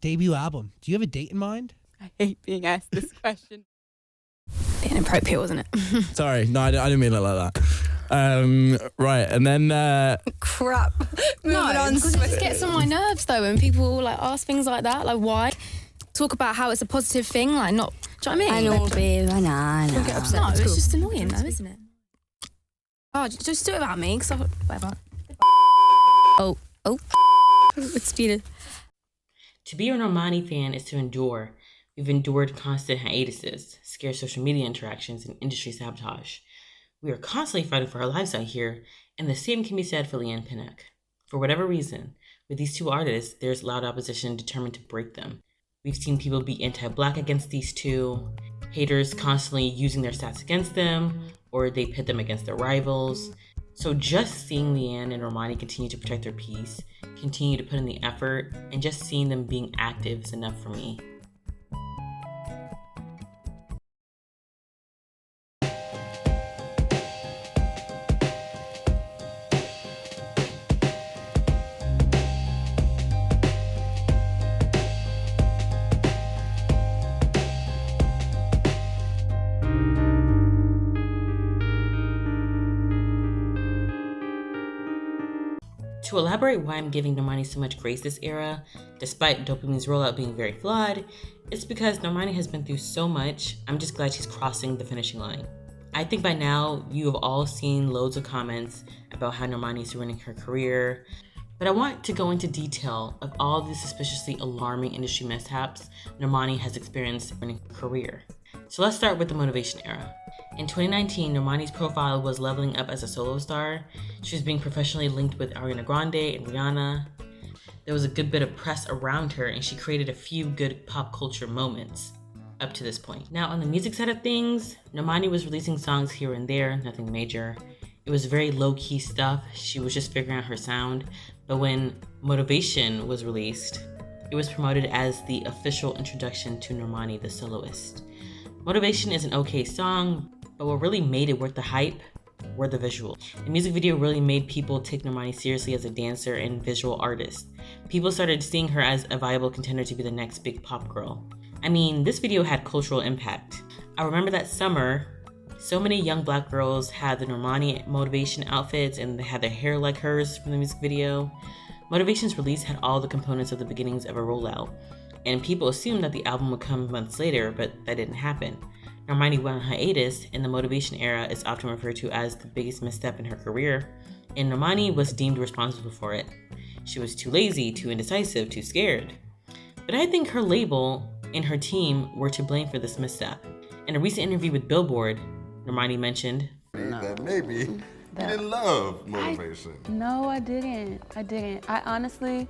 debut album. Do you have a date in mind? I hate being asked this question. Inappropriate, wasn't it? Sorry, no, I didn't mean it like that. Right, and then Crap. Moving on. Because it just gets on my nerves though when people like ask things like that. Like, why? Talk about how it's a positive thing, like not. Do you know what I mean? I know, babe. I know. Don't get upset. No, it's just annoying though, isn't it? Oh, just do it about me, because whatever. Oh. It's Peter. To be a Normani fan is to endure. We've endured constant hiatuses, scarce social media interactions, and industry sabotage. We are constantly fighting for our lives out here, and the same can be said for Leigh Anne Pinnock. For whatever reason, with these two artists, there's loud opposition determined to break them. We've seen people be anti-Black against these two, haters constantly using their stats against them, or they pit them against their rivals. So just seeing Leigh Anne and Normani continue to protect their peace, continue to put in the effort, and just seeing them being active is enough for me. To elaborate why I'm giving Normani so much grace this era, despite Dopamine's rollout being very flawed, it's because Normani has been through so much. I'm just glad she's crossing the finishing line. I think by now you have all seen loads of comments about how Normani is ruining her career, but I want to go into detail of all the suspiciously alarming industry mishaps Normani has experienced in her career. So let's start with the Motivation era. In 2019, Normani's profile was leveling up as a solo star. She was being professionally linked with Ariana Grande and Rihanna. There was a good bit of press around her, and she created a few good pop culture moments up to this point. Now, on the music side of things, Normani was releasing songs here and there, nothing major. It was very low-key stuff. She was just figuring out her sound. But when Motivation was released, it was promoted as the official introduction to Normani the soloist. Motivation is an okay song, but what really made it worth the hype were the visuals. The music video really made people take Normani seriously as a dancer and visual artist. People started seeing her as a viable contender to be the next big pop girl. I mean, this video had cultural impact. I remember that summer, so many young Black girls had the Normani Motivation outfits and they had their hair like hers from the music video. Motivation's release had all the components of the beginnings of a rollout, and people assumed that the album would come months later, but that didn't happen. Normani went on hiatus, and the Motivation era is often referred to as the biggest misstep in her career, and Normani was deemed responsible for it. She was too lazy, too indecisive, too scared. But I think her label and her team were to blame for this misstep. In a recent interview with Billboard, Normani mentioned, that maybe you didn't love Motivation. No, I didn't. I honestly,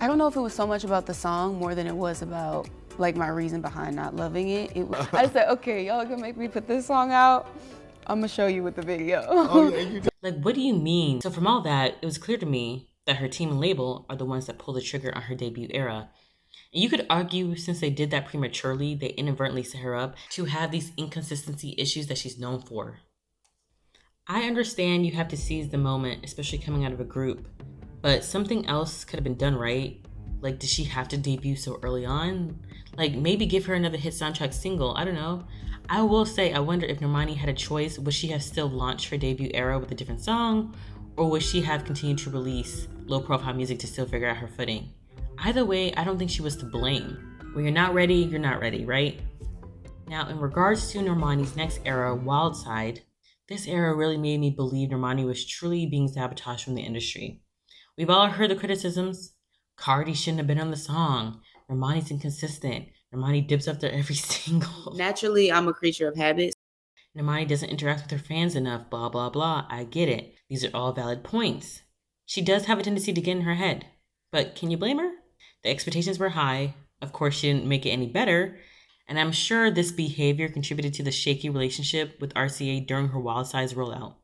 I don't know if it was so much about the song more than it was about like my reason behind not loving it. I said, okay, y'all can make me put this song out. I'm gonna show you with the video. Oh, yeah, you did. Like, what do you mean? So from all that, it was clear to me that her team and label are the ones that pulled the trigger on her debut era. And you could argue since they did that prematurely, they inadvertently set her up to have these inconsistency issues that she's known for. I understand you have to seize the moment, especially coming out of a group, but something else could have been done, right? Like, did she have to debut so early on? Like, maybe give her another hit soundtrack single, I don't know. I will say, I wonder if Normani had a choice, would she have still launched her debut era with a different song? Or would she have continued to release low-profile music to still figure out her footing? Either way, I don't think she was to blame. When you're not ready, right? Now, in regards to Normani's next era, Wild Side, this era really made me believe Normani was truly being sabotaged from the industry. We've all heard the criticisms. Cardi shouldn't have been on the song. Normani's inconsistent. Normani dips up there every single. Naturally, I'm a creature of habits. Normani doesn't interact with her fans enough, blah, blah, blah. I get it. These are all valid points. She does have a tendency to get in her head. But can you blame her? The expectations were high. Of course, she didn't make it any better. And I'm sure this behavior contributed to the shaky relationship with RCA during her Wild Side's rollout.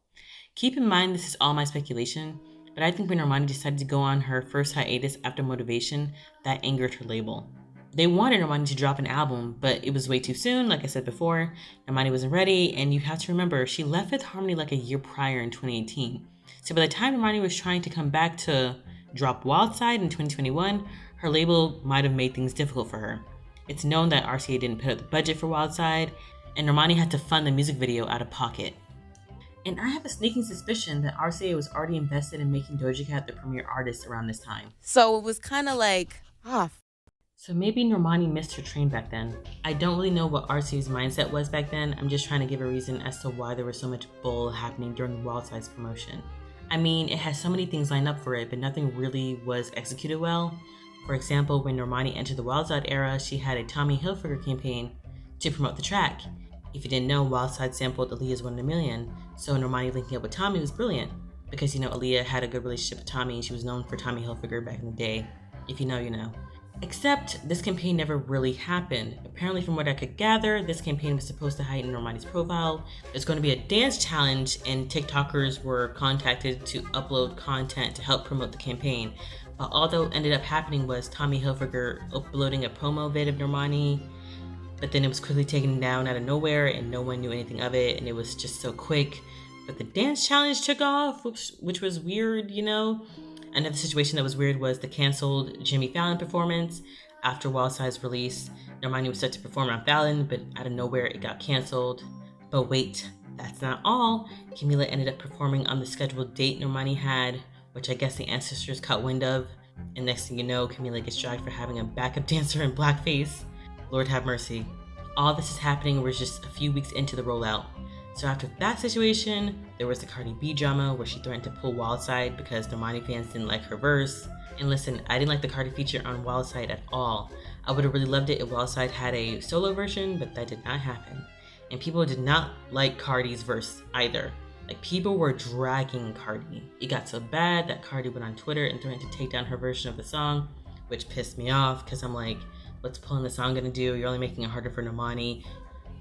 Keep in mind, this is all my speculation, but I think when Normani decided to go on her first hiatus after Motivation, that angered her label. They wanted Normani to drop an album, but it was way too soon, like I said before. Normani wasn't ready, and you have to remember, she left Fifth Harmony like a year prior in 2018. So by the time Normani was trying to come back to drop Wild Side in 2021, her label might have made things difficult for her. It's known that RCA didn't put up the budget for Wild Side, and Normani had to fund the music video out of pocket. And I have a sneaking suspicion that RCA was already invested in making Doja Cat the premier artist around this time. So it was kind of like, So maybe Normani missed her train back then. I don't really know what RCA's mindset was back then. I'm just trying to give a reason as to why there was so much bull happening during Wild Side's promotion. I mean, it has so many things lined up for it, but nothing really was executed well. For example, when Normani entered the Wild Side era, she had a Tommy Hilfiger campaign to promote the track. If you didn't know, Wild Side sampled Aaliyah's 1 in a Million, so Normani linking up with Tommy was brilliant. Because, Aaliyah had a good relationship with Tommy, and she was known for Tommy Hilfiger back in the day. If you know, you know. Except, this campaign never really happened. Apparently, from what I could gather, this campaign was supposed to heighten Normani's profile. There's going to be a dance challenge, and TikTokers were contacted to upload content to help promote the campaign. But all that ended up happening was Tommy Hilfiger uploading a promo vid of Normani, but then it was quickly taken down out of nowhere and no one knew anything of it, and it was just so quick. But the dance challenge took off, which was weird, Another situation that was weird was the canceled Jimmy Fallon performance. After Wild Side's release, Normani was set to perform on Fallon, but out of nowhere it got canceled. But wait, that's not all. Camila ended up performing on the scheduled date Normani had, which I guess the ancestors caught wind of. And next thing you know, Camila gets dragged for having a backup dancer in blackface. Lord have mercy. All this is happening, we're just a few weeks into the rollout. So after that situation, there was the Cardi B drama where she threatened to pull Wild Side because Normani fans didn't like her verse. And listen, I didn't like the Cardi feature on Wild Side at all. I would have really loved it if Wild Side had a solo version, but that did not happen. And people did not like Cardi's verse either. Like, people were dragging Cardi. It got so bad that Cardi went on Twitter and threatened to take down her version of the song, which pissed me off because I'm like, what's pulling the song gonna do? You're only making it harder for Normani.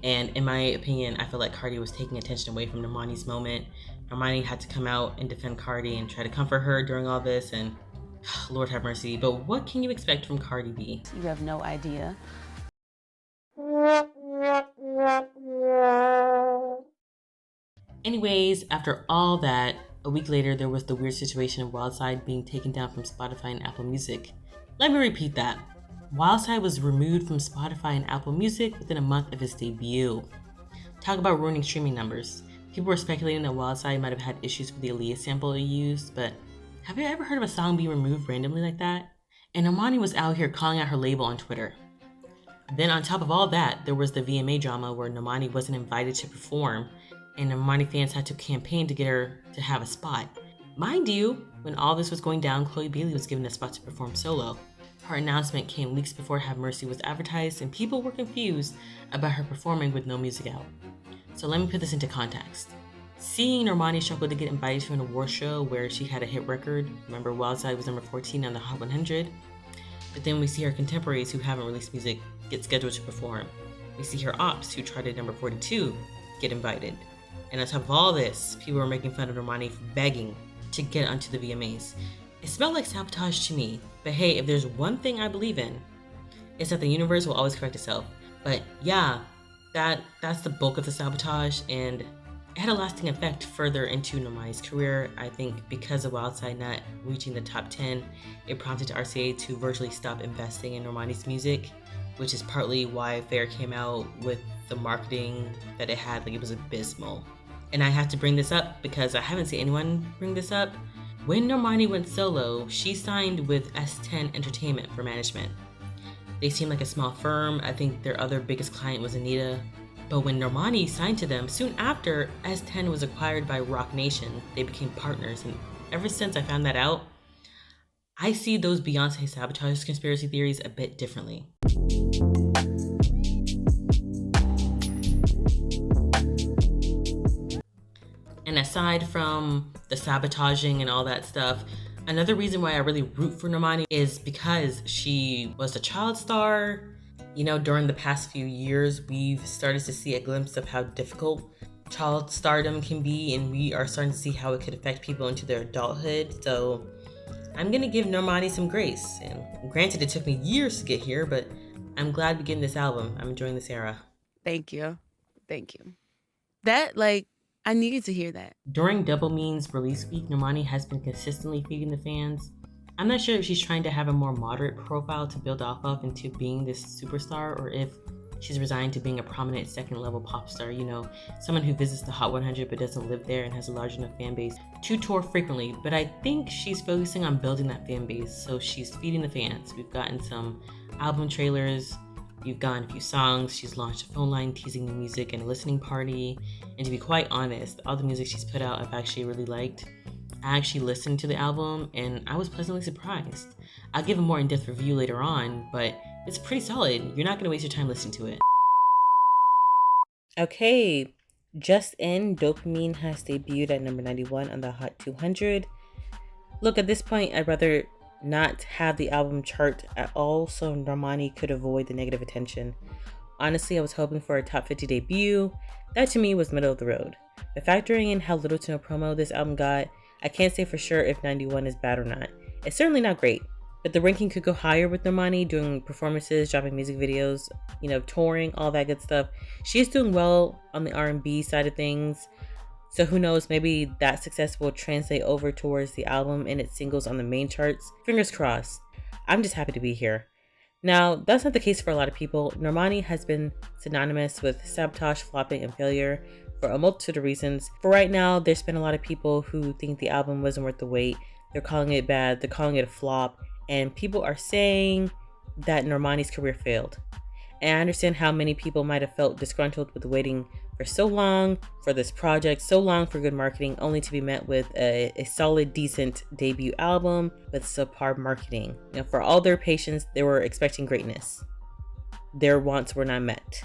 And in my opinion, I feel like Cardi was taking attention away from Normani's moment. Normani had to come out and defend Cardi and try to comfort her during all this, and Lord have mercy. But what can you expect from Cardi B? You have no idea. Anyways, after all that, a week later there was the weird situation of Wild Side being taken down from Spotify and Apple Music. Let me repeat that. Wild Side was removed from Spotify and Apple Music within a month of its debut. Talk about ruining streaming numbers. People were speculating that Wild Side might have had issues with the Aaliyah sample it used, but have you ever heard of a song being removed randomly like that? And Normani was out here calling out her label on Twitter. Then on top of all that, there was the VMA drama where Normani wasn't invited to perform, and Normani fans had to campaign to get her to have a spot. Mind you, when all this was going down, Chloe Bailey was given a spot to perform solo. Her announcement came weeks before Have Mercy was advertised, and people were confused about her performing with no music out. So let me put this into context. Seeing Normani struggle to get invited to an award show where she had a hit record, remember Wild Side was number 14 on the Hot 100, but then we see her contemporaries who haven't released music get scheduled to perform. We see her ops who charted number 42 get invited. And on top of all this, people were making fun of Normani for begging to get onto the VMAs. It smelled like sabotage to me, but hey, if there's one thing I believe in, it's that the universe will always correct itself. But yeah, that's the bulk of the sabotage, and it had a lasting effect further into Normani's career. I think because of Wild Side not reaching the top 10, it prompted RCA to virtually stop investing in Normani's music, which is partly why Fair came out with the marketing that it had. Like, it was abysmal. And I have to bring this up because I haven't seen anyone bring this up. When Normani went solo, she signed with S10 Entertainment for management. They seemed like a small firm. I think their other biggest client was Anita. But when Normani signed to them, soon after, S10 was acquired by Roc Nation. They became partners, and ever since I found that out, I see those Beyonce sabotage conspiracy theories a bit differently. And aside from the sabotaging and all that stuff, another reason why I really root for Normani is because she was a child star. During the past few years, we've started to see a glimpse of how difficult child stardom can be, and we are starting to see how it could affect people into their adulthood. So I'm gonna give Normani some grace. And granted, it took me years to get here, but I'm glad we're getting this album. I'm enjoying this era. Thank you. That, I needed to hear that. During Double Mean's release week, Normani has been consistently feeding the fans. I'm not sure if she's trying to have a more moderate profile to build off of into being this superstar, or if she's resigned to being a prominent second-level pop star, someone who visits the Hot 100 but doesn't live there and has a large enough fan base to tour frequently. But I think she's focusing on building that fan base, so she's feeding the fans. We've gotten some album trailers, you've gotten a few songs, she's launched a phone line teasing new music and a listening party, and to be quite honest, all the music she's put out I've actually really liked. I actually listened to the album and I was pleasantly surprised. I'll give a more in-depth review later on, but it's pretty solid. You're not going to waste your time listening to it. Okay, just in, Dopamine has debuted at number 91 on the Hot 200. Look, at this point, I'd rather not have the album chart at all so Normani could avoid the negative attention. Honestly, I was hoping for a top 50 debut. That to me was middle of the road. But factoring in how little to no promo this album got, I can't say for sure if 91 is bad or not. It's certainly not great, but the ranking could go higher with Normani doing performances, dropping music videos, touring, all that good stuff. She is doing well on the R&B side of things, so who knows, maybe that success will translate over towards the album and its singles on the main charts. Fingers crossed. I'm just happy to be here. Now, that's not the case for a lot of people. Normani has been synonymous with sabotage, flopping, and failure for a multitude of reasons. For right now, there's been a lot of people who think the album wasn't worth the wait. They're calling it bad, they're calling it a flop, and people are saying that Normani's career failed. And I understand how many people might have felt disgruntled with waiting for so long for this project, so long for good marketing, only to be met with a solid, decent debut album with subpar marketing. For all their patience, they were expecting greatness. Their wants were not met.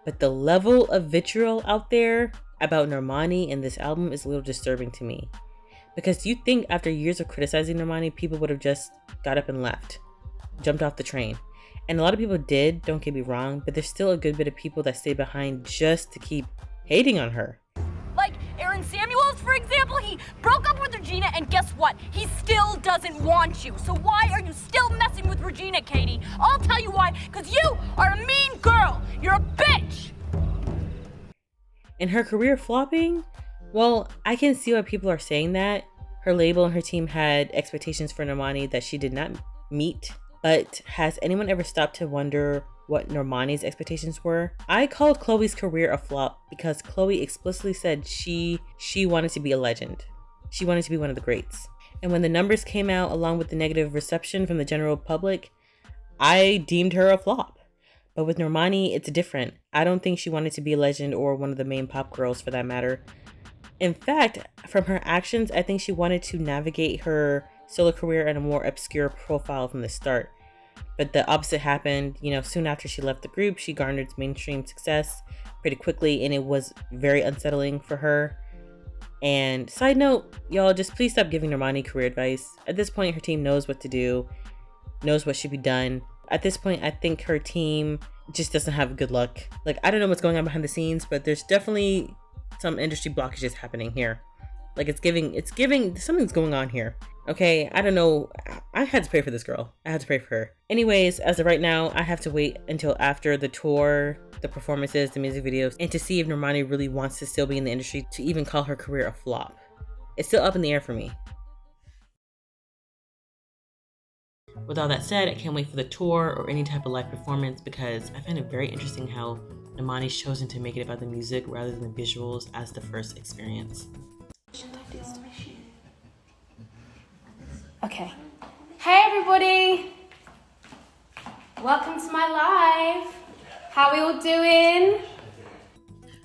But the level of vitriol out there about Normani and this album is a little disturbing to me. Because you'd think after years of criticizing Normani, people would have just got up and left, jumped off the train. And a lot of people did, don't get me wrong, but there's still a good bit of people that stay behind just to keep hating on her. Like Aaron Samuels, for example, he broke up with Regina, and guess what? He still doesn't want you. So why are you still messing with Regina, Katie? I'll tell you why, because you are a mean girl. You're a bitch. And her career flopping? Well, I can see why people are saying that. Her label and her team had expectations for Normani that she did not meet. But has anyone ever stopped to wonder what Normani's expectations were? I called Chloe's career a flop because Chloe explicitly said she wanted to be a legend. She wanted to be one of the greats. And when the numbers came out along with the negative reception from the general public, I deemed her a flop. But with Normani, it's different. I don't think she wanted to be a legend or one of the main pop girls for that matter. In fact, from her actions, I think she wanted to navigate her solo career in a more obscure profile from the start. But the opposite happened. Soon after she left the group, she garnered mainstream success pretty quickly, and it was very unsettling for her. And side note, y'all, just please stop giving Normani career advice. At this point, her team knows what to do, knows what should be done. At this point, I think her team just doesn't have good luck. I don't know what's going on behind the scenes, but there's definitely some industry blockages happening here. It's giving, something's going on here. Okay, I don't know. I had to pray for this girl. I had to pray for her. Anyways, as of right now, I have to wait until after the tour, the performances, the music videos, and to see if Normani really wants to still be in the industry to even call her career a flop. It's still up in the air for me. With all that said, I can't wait for the tour or any type of live performance because I find it very interesting how Normani's chosen to make it about the music rather than the visuals as the first experience. Okay. Hey everybody! Welcome to my live. How we all doing?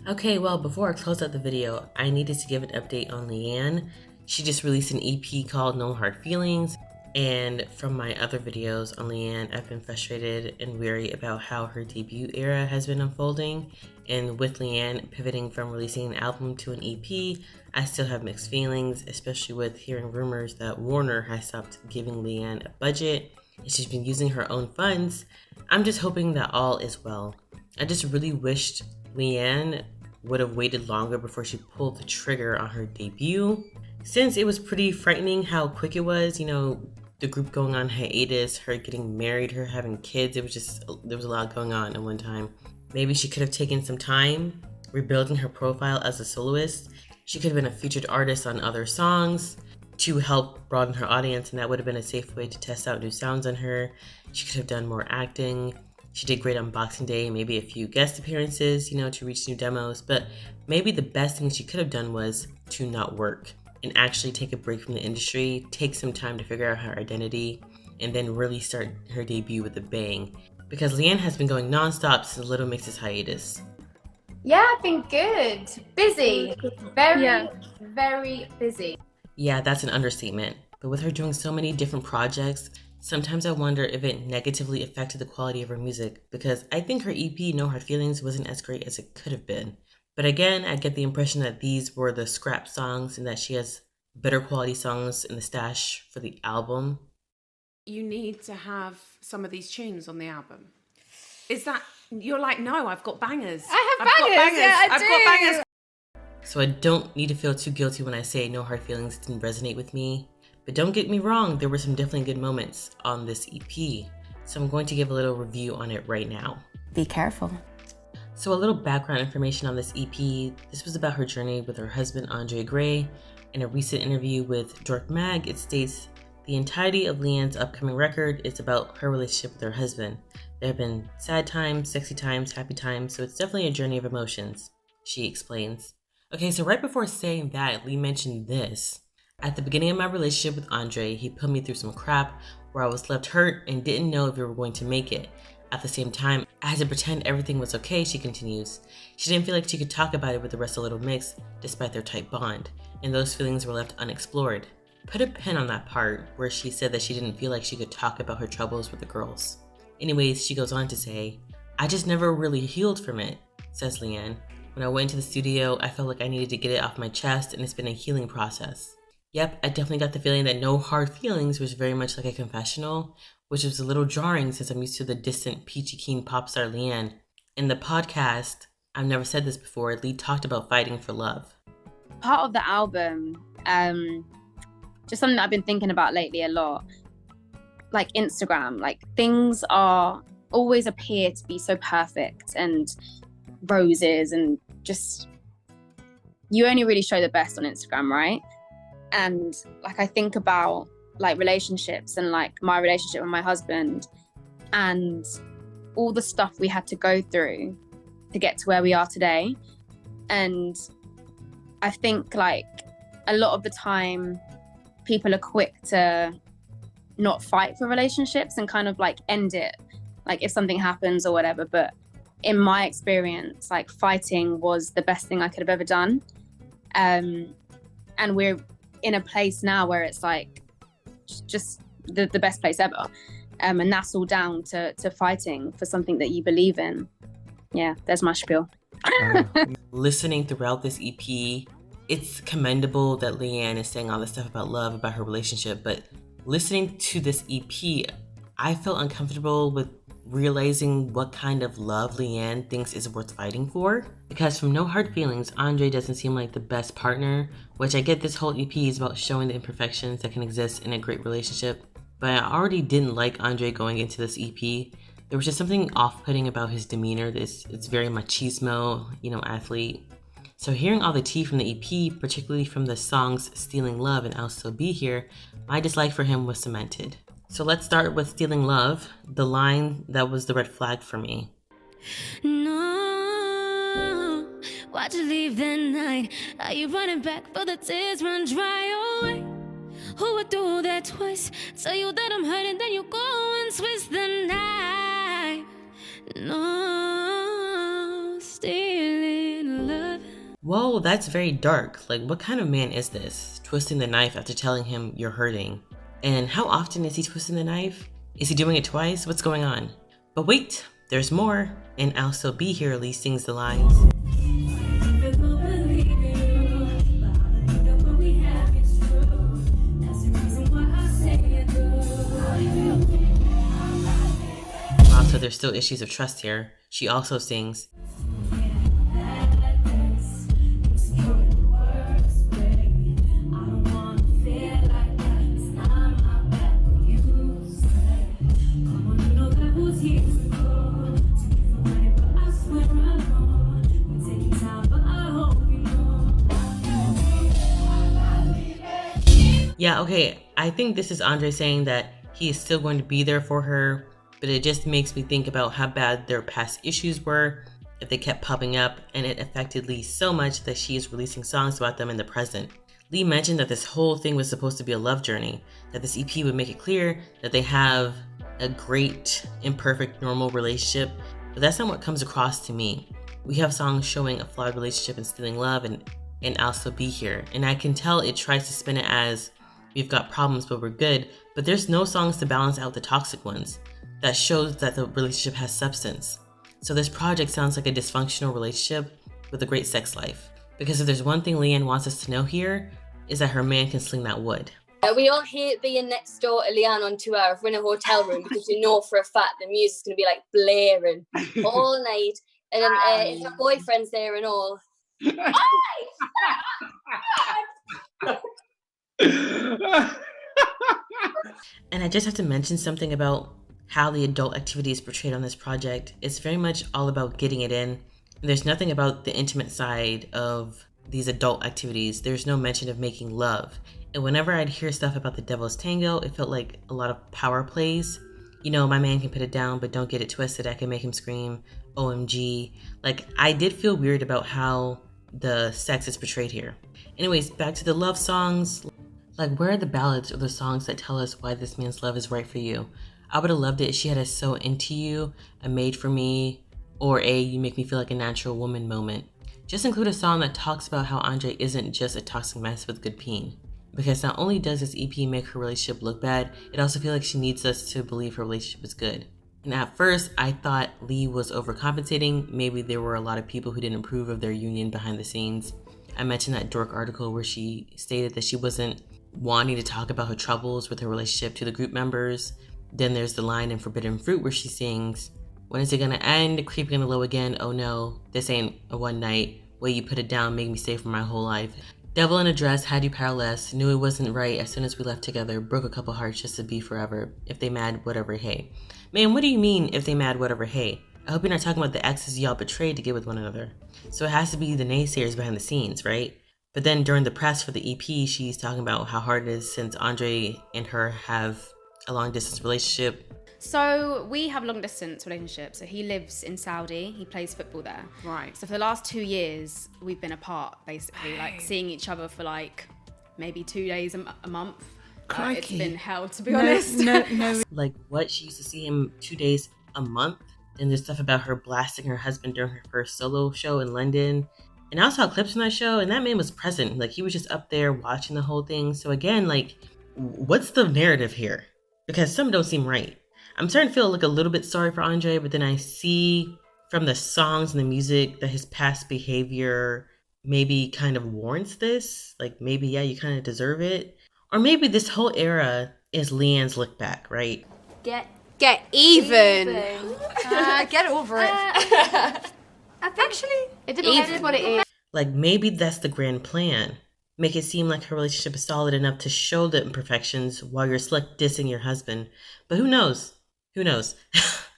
Okay, well, before I close out the video, I needed to give an update on Leigh Anne. She just released an EP called No Hard Feelings. And from my other videos on Leigh Anne, I've been frustrated and weary about how her debut era has been unfolding. And with Leigh Anne pivoting from releasing an album to an EP, I still have mixed feelings, especially with hearing rumors that Warner has stopped giving Leigh Anne a budget and she's been using her own funds. I'm just hoping that all is well. I just really wished Leigh Anne would have waited longer before she pulled the trigger on her debut. Since it was pretty frightening how quick it was, the group going on hiatus, her getting married, her having kids, there was a lot going on at one time. Maybe she could have taken some time rebuilding her profile as a soloist. She could have been a featured artist on other songs. to help broaden her audience, and that would have been a safe way to test out new sounds on her. She could have done more acting. She did great on Boxing Day, maybe a few guest appearances, to reach new demos, but maybe the best thing she could have done was to not work and actually take a break from the industry, take some time to figure out her identity, and then really start her debut with a bang. Because Leigh Anne has been going nonstop since Little Mix's hiatus. Yeah, I've been good. Busy. Very busy. Yeah, that's an understatement. But with her doing so many different projects, sometimes I wonder if it negatively affected the quality of her music, because I think her EP, No Hard Feelings, wasn't as great as it could have been. But again, I get the impression that these were the scrap songs and that she has better quality songs in the stash for the album. You need to have some of these tunes on the album. Is that, you're like, no, I've got bangers. I have bangers. Yeah, I do. I've got bangers. So I don't need to feel too guilty when I say No Hard Feelings didn't resonate with me. But don't get me wrong, there were some definitely good moments on this EP. So I'm going to give a little review on it right now. Be careful. So a little background information on this EP. This was about her journey with her husband, Andre Gray. In a recent interview with Dork Mag, it states, the entirety of Leigh Anne's upcoming record is about her relationship with her husband. There have been sad times, sexy times, happy times, so it's definitely a journey of emotions, she explains. Okay, so right before saying that, Leigh mentioned this. At the beginning of my relationship with Andre, he put me through some crap where I was left hurt and didn't know if we were going to make it. At the same time, I had to pretend everything was okay, she continues. She didn't feel like she could talk about it with the rest of Little Mix, despite their tight bond, and those feelings were left unexplored. Put a pin on that part where she said that she didn't feel like she could talk about her troubles with the girls. Anyways, she goes on to say, I just never really healed from it, says Leigh Anne. When I went into the studio, I felt like I needed to get it off my chest, and it's been a healing process. Yep, I definitely got the feeling that No Hard Feelings was very much like a confessional, which was a little jarring since I'm used to the distant, peachy keen pop star Leigh Anne. In the podcast, I've never said this before, Leigh talked about fighting for love. Part of the album, just something that I've been thinking about lately a lot, like Instagram, like things always appear to be so perfect and roses and just, you only really show the best on Instagram, right? And like I think about like relationships and like my relationship with my husband and all the stuff we had to go through to get to where we are today. And I think like a lot of the time people are quick to not fight for relationships and kind of like end it, like if something happens or whatever. But in my experience, like fighting was the best thing I could have ever done. And we're in a place now where it's like just the best place ever. And that's all down to fighting for something that you believe in. Yeah, there's my spiel. Listening throughout this EP, it's commendable that Leigh Anne is saying all this stuff about love, about her relationship, but listening to this EP, I felt uncomfortable with realizing what kind of love Leigh Anne thinks is worth fighting for. Because from No Hard Feelings, Andre doesn't seem like the best partner, which I get this whole EP is about showing the imperfections that can exist in a great relationship. But I already didn't like Andre going into this EP. There was just something off-putting about his demeanor. It's very machismo, athlete. So hearing all the tea from the EP, particularly from the songs Stealing Love and I'll Still Be Here, my dislike for him was cemented. So let's start with Stealing Love, the line that was the red flag for me. No, why'd you leave that night? Are you running back for the tears run dry away? Who would do that twice? Tell you that I'm hurting, then you go and twist the knife. No, stealing love. Whoa, that's very dark. Like, what kind of man is this? Twisting the knife after telling him you're hurting. And how often is he twisting the knife? Is he doing it twice? What's going on? But wait, there's more. And I'll Still Be Here, Leigh sings the lines. Wow, so there's still issues of trust here. She also sings, Yeah, okay, I think this is Andre saying that he is still going to be there for her, but it just makes me think about how bad their past issues were, if they kept popping up, and it affected Leigh so much that she is releasing songs about them in the present. Leigh mentioned that this whole thing was supposed to be a love journey, that this EP would make it clear that they have a great, imperfect, normal relationship, but that's not what comes across to me. We have songs showing a flawed relationship and stealing love and I'll still be here. And I can tell it tries to spin it as we've got problems but we're good, but there's no songs to balance out the toxic ones. That shows that the relationship has substance. So this project sounds like a dysfunctional relationship with a great sex life. Because if there's one thing Leigh Anne wants us to know here, is that her man can sling that wood. We all hate being next door to Leigh Anne on tour if we're in a hotel room because you know for a fact the music's going to be like blaring all night. And then if your boyfriend's there and all. And I just have to mention something about how the adult activity is portrayed on this project. It's very much all about getting it in. And there's nothing about the intimate side of these adult activities. There's no mention of making love. And whenever I'd hear stuff about the Devil's Tango, it felt like a lot of power plays. You know, my man can put it down, but don't get it twisted. I can make him scream, OMG. Like, I did feel weird about how the sex is portrayed here. Anyways, back to the love songs. Like, where are the ballads or the songs that tell us why this man's love is right for you? I would have loved it if she had a So Into You, a Made For Me, or a You Make Me Feel Like a Natural Woman moment. Just include a song that talks about how Andre isn't just a toxic mess with good peen. Because not only does this EP make her relationship look bad, it also feels like she needs us to believe her relationship is good. And at first, I thought Leigh was overcompensating. Maybe there were a lot of people who didn't approve of their union behind the scenes. I mentioned that dork article where she stated that she wasn't wanting to talk about her troubles with her relationship to the group members. Then there's the line in Forbidden Fruit where she sings, "When is it gonna end? Creeping on the low again. Oh no, this ain't a one night. Way you put it down made me stay for my whole life. Devil in a dress had you powerless. Knew it wasn't right as soon as we left together. Broke a couple hearts just to be forever. If they mad, whatever, hey." Man, what do you mean if they mad, whatever, hey? I hope you're not talking about the exes y'all betrayed to get with one another. So it has to be the naysayers behind the scenes, right? But then during the press for the EP, she's talking about how hard it is since Andre and her have a long distance relationship. So we have a long distance relationship. So he lives in Saudi. He plays football there. Right. So for the last 2 years, we've been apart, basically, like seeing each other for like maybe 2 days a month. It's been hell, to be honest. No. Like what? She used to see him 2 days a month. And there's stuff about her blasting her husband during her first solo show in London. And I saw clips from that show, and that man was present. Like, he was just up there watching the whole thing. So again, like, what's the narrative here? Because some don't seem right. I'm starting to feel like a little bit sorry for Andre, but then I see from the songs and the music that his past behavior maybe kind of warrants this. Like, maybe, yeah, you kind of deserve it. Or maybe this whole era is Leigh Anne's look back, right? Get even. Get over it. Actually, it depends what it is. Like, maybe that's the grand plan. Make it seem like her relationship is solid enough to show the imperfections while you're slick dissing your husband. But who knows? Who knows?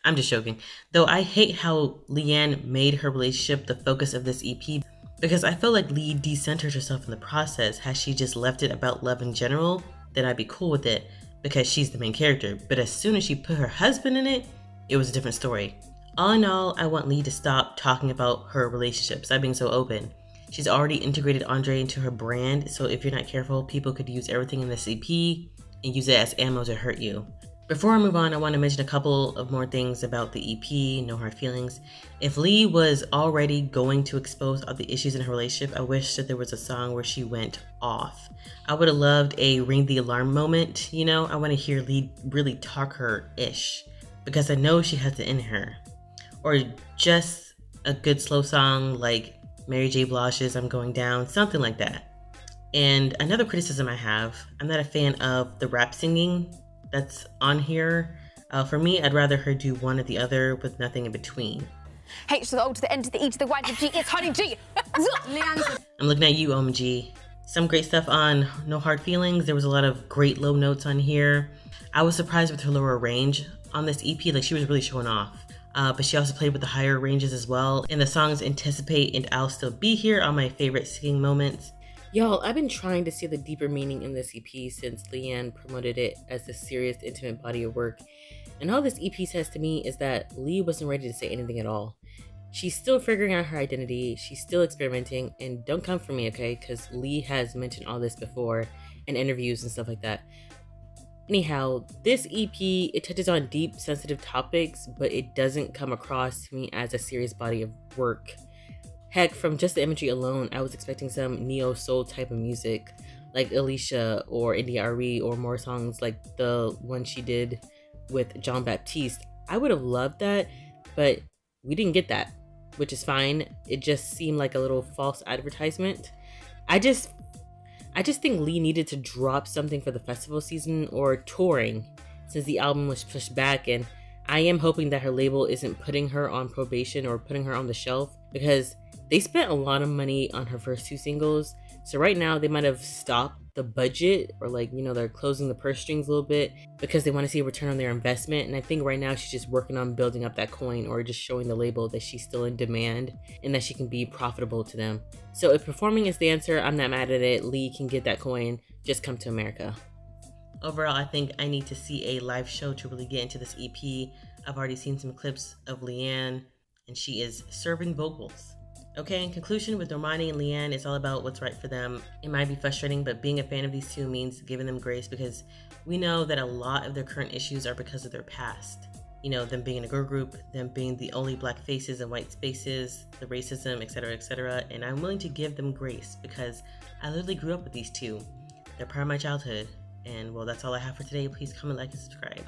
I'm just joking. Though I hate how Leigh Anne made her relationship the focus of this EP, because I feel like Leigh decentered herself in the process. Had she just left it about love in general, then I'd be cool with it, because she's the main character. But as soon as she put her husband in it, it was a different story. All in all, I want Leigh to stop talking about her relationship, stop being so open. She's already integrated Andre into her brand, so if you're not careful, people could use everything in this EP and use it as ammo to hurt you. Before I move on, I want to mention a couple of more things about the EP, No Hard Feelings. If Leigh was already going to expose all the issues in her relationship, I wish that there was a song where she went off. I would have loved a ring the alarm moment, you know? I want to hear Leigh really talk her-ish, because I know she has it in her. Or just a good slow song like Mary J. Blige, I'm Going Down, something like that. And another criticism I have, I'm not a fan of the rap singing that's on here. For me, I'd rather her do one or the other with nothing in between. H to the O to the N to the E to the Y to the G, it's Honey G. I'm looking at you, OMG. Some great stuff on No Hard Feelings. There was a lot of great low notes on here. I was surprised with her lower range on this EP, like she was really showing off. But she also played with the higher ranges as well. And the songs Anticipate and I'll Still Be Here are my favorite singing moments. Y'all, I've been trying to see the deeper meaning in this EP since Leigh Anne promoted it as a serious, intimate body of work. And all this EP says to me is that Leigh wasn't ready to say anything at all. She's still figuring out her identity, she's still experimenting, and don't come for me, okay? Because Leigh has mentioned all this before in interviews and stuff like that. Anyhow, this EP, it touches on deep, sensitive topics, but it doesn't come across to me as a serious body of work. Heck, from just the imagery alone, I was expecting some neo-soul type of music, like Alicia or India Arie, or more songs like the one she did with Jean Baptiste. I would have loved that, but we didn't get that, which is fine. It just seemed like a little false advertisement. I just think Leigh needed to drop something for the festival season or touring, since the album was pushed back, and I am hoping that her label isn't putting her on probation or putting her on the shelf, because they spent a lot of money on her first 2 singles. So right now they might have stopped the budget, or they're closing the purse strings a little bit because they want to see a return on their investment. And I think right now she's just working on building up that coin, or just showing the label that she's still in demand and that she can be profitable to them. So if performing is the answer, I'm not mad at it. Leigh can get that coin. Just come to America. Overall, I think I need to see a live show to really get into this EP. I've already seen some clips of Leigh Anne, and she is serving vocals. Okay, in conclusion, with Normani and Leigh Anne, it's all about what's right for them. It might be frustrating, but being a fan of these two means giving them grace, because we know that a lot of their current issues are because of their past. Them being in a girl group, them being the only black faces in white spaces, the racism, etc., etc. And I'm willing to give them grace because I literally grew up with these two. They're part of my childhood. And well, that's all I have for today. Please comment, like, and subscribe.